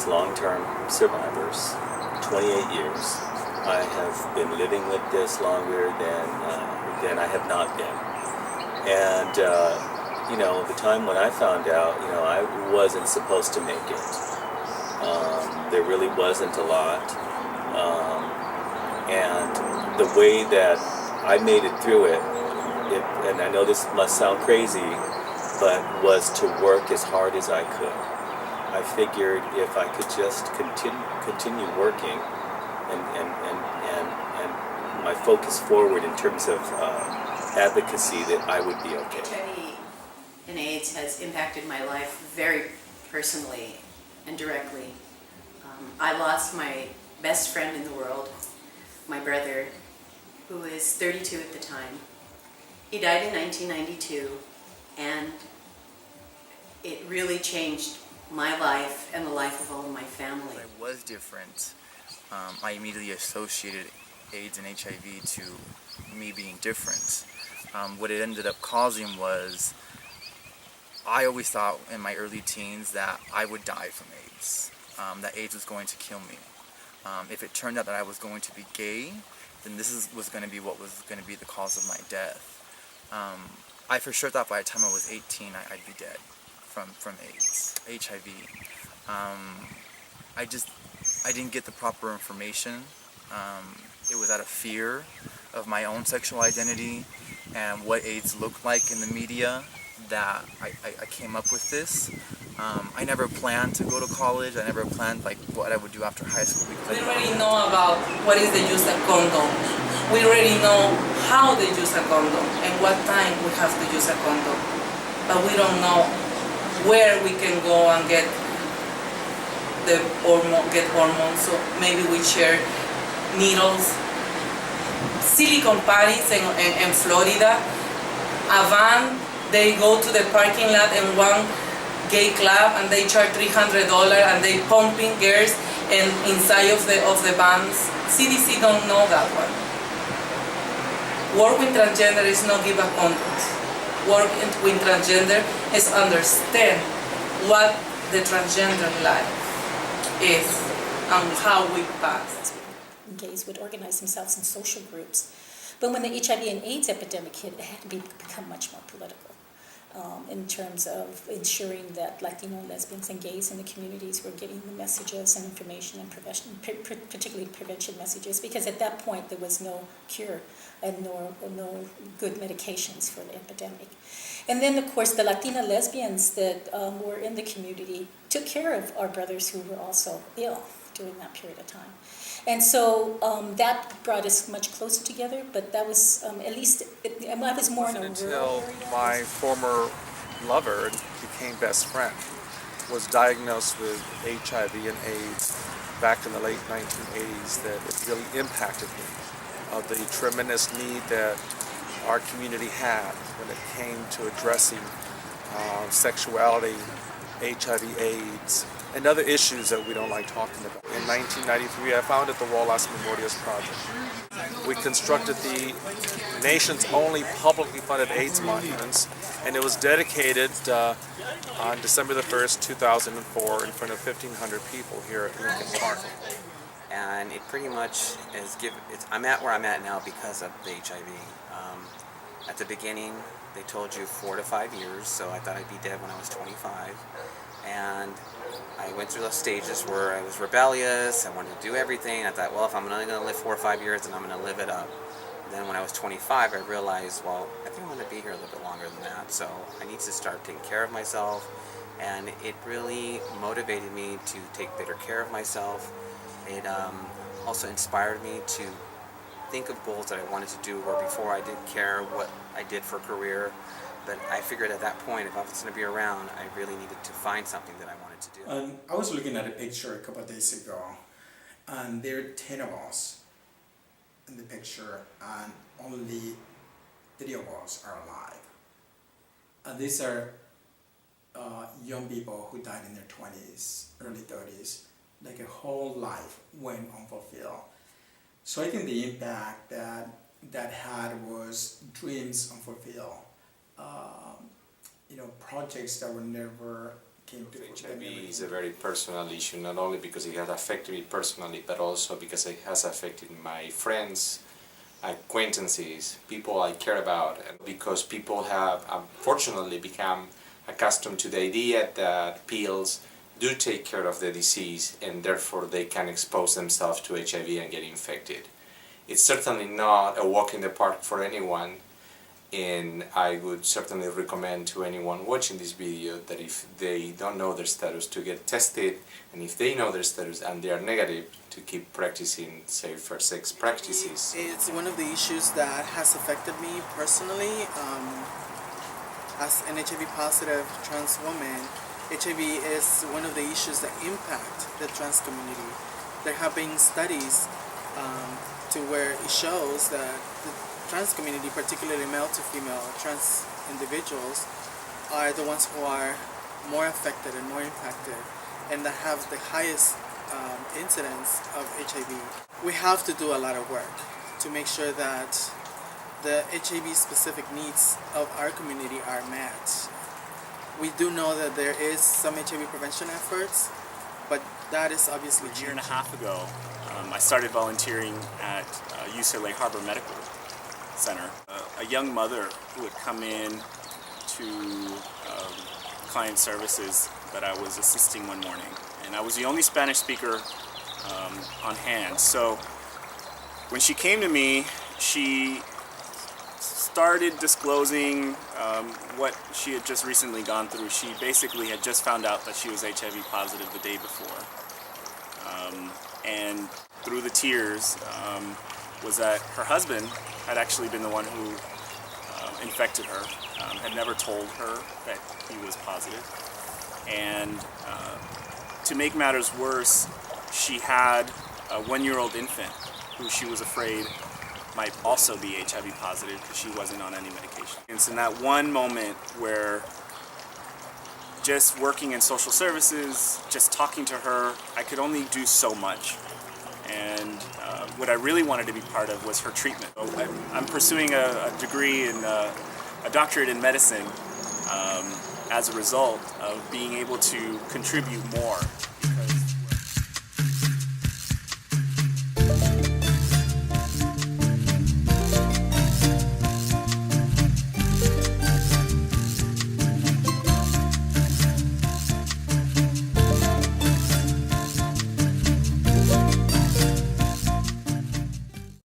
as long-term survivors, 28 years. I have been living with this longer than I have not been. And, the time when I found out, I wasn't supposed to make it. There really wasn't a lot. And the way that I made it through it, and I know this must sound crazy, but was to work as hard as I could. I figured if I could just continue working and my focus forward in terms of advocacy, that I would be okay. HIV and AIDS has impacted my life very personally and directly. I lost my best friend in the world, my brother, who was 32 at the time. He died in 1992, and it really changed my life and the life of all of my family. I was different. I immediately associated AIDS and HIV to me being different. What it ended up causing was, I always thought in my early teens that I would die from AIDS, that AIDS was going to kill me. If it turned out that I was going to be gay, then this was going to be what was going to be the cause of my death. I for sure thought by the time I was 18 I'd be dead from AIDS, HIV. I didn't get the proper information. It was out of fear of my own sexual identity and what AIDS looked like in the media that I came up with this. I never planned to go to college. I never planned what I would do after high school. We already know about what is the use of condom. We already know how they use a condom and what time we have to use a condom. But we don't know where we can go and get hormones. So maybe we share needles. Silicon parties in Florida. A van, they go to the parking lot in one gay club and they charge $300 and they pumping girls and inside of the vans. CDC don't know that one. Work with transgender is not give a condoms. Work with transgender is understand what the transgender life is and how we pass. Gays would organize themselves in social groups. But when the HIV and AIDS epidemic hit, it had to become much more political in terms of ensuring that Latino lesbians and gays in the communities were getting the messages and information and prevention, particularly prevention messages, because at that point there was no cure and no good medications for the epidemic. And then, of course, the Latina lesbians that were in the community took care of our brothers who were also ill during that period of time. And so that brought us much closer together, but that was, at least, I was more in a rural until my former lover became best friend, was diagnosed with HIV and AIDS back in the late 1980s, that it really impacted me, of the tremendous need that our community had when it came to addressing sexuality, HIV, AIDS, and other issues that we don't like talking about. In 1993, I founded the Wallace Memorials Project. We constructed the nation's only publicly funded AIDS monument, and it was dedicated on December the 1st, 2004, in front of 1,500 people here at Lincoln Park. And it pretty much I'm at where I'm at now because of the HIV. At the beginning, they told you 4 to 5 years, so I thought I'd be dead when I was 25. And I went through those stages where I was rebellious, I wanted to do everything. I thought, well, if I'm only going to live 4 or 5 years, then I'm going to live it up. Then when I was 25, I realized, well, I think I'm going to be here a little bit longer than that, so I need to start taking care of myself. And it really motivated me to take better care of myself. It also inspired me to think of goals that I wanted to do, where before I didn't care what I did for a career. But I figured at that point, if I was going to be around, I really needed to find something that I wanted to do. I was looking at a picture a couple of days ago, and there are 10 of us in the picture, and only 3 of us are alive. And these are young people who died in their 20s, early 30s, like a whole life went unfulfilled. So I think the impact that had was dreams unfulfilled. Projects that were never came to HIV is a very personal issue, not only because it has affected me personally, but also because it has affected my friends, acquaintances, people I care about, and because people have unfortunately become accustomed to the idea that pills do take care of the disease and therefore they can expose themselves to HIV and get infected. It's certainly not a walk in the park for anyone, and I would certainly recommend to anyone watching this video that if they don't know their status, to get tested, and if they know their status and they are negative, to keep practicing safer sex practices. It's one of the issues that has affected me personally. As an HIV positive trans woman, HIV is one of the issues that impact the trans community. There have been studies to where it shows that the trans community, particularly male to female trans individuals, are the ones who are more affected and more impacted and that have the highest incidence of HIV. We have to do a lot of work to make sure that the HIV specific needs of our community are met. We do know that there is some HIV prevention efforts, but that is obviously A year and a half ago, I started volunteering at UCLA Harbor Medical Center. A young mother who had come in to client services that I was assisting one morning, and I was the only Spanish speaker on hand. So when she came to me, she started disclosing what she had just recently gone through. She basically had just found out that she was HIV positive the day before. And through the tears was that her husband had actually been the one who infected her, had never told her that he was positive. And to make matters worse, she had a 1-year-old infant who she was afraid might also be HIV positive because she wasn't on any medication. It's in that one moment where just working in social services, just talking to her, I could only do so much. And what I really wanted to be part of was her treatment. So I'm pursuing a degree in a doctorate in medicine as a result of being able to contribute more